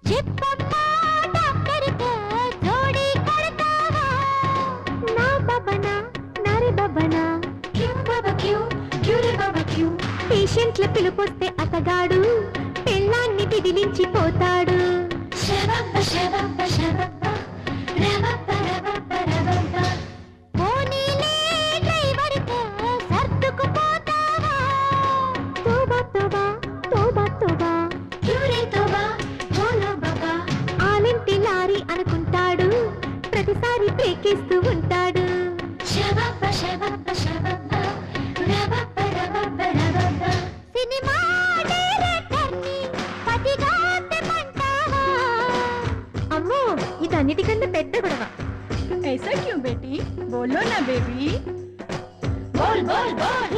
చెప్పమ్మా డాక్టర్తో జోడీ కడతావా నా బబనా నారే బబనా క్యూ బాబా క్యూ క్యూరే బాబా క్యూ పేషెంట్ల పిలుపొస్తే అతగాడు పెళ్ళాన్ని విదిలించి పోతాడు శబబ్బ శబబ్బ శబబ్బ రబబ్బ రబబ్బ రబబ్బ పోనీలే డ్రైవర్తో సర్దుకుపోతావా తోబా తోబా తోబా తోబా క్యూరే తోబా బోలో బాబా ఆలింటి లారీ అనుకుంటాడు ప్రతిసారి బ్రేకేస్తూ ఉంటాడు శబబ్బ శబబ్బ శబబ్బ రబబ్బ రబబ్బ రబబ్బ సినిమా డైరెక్టర్ని పతిగా తెమ్మంటావా అమ్మో ఇదన్నిటికన్నా పెద్ద గొడవ ऐसा क्यों बेटी बोलो ना बेबी बोल बोल बोल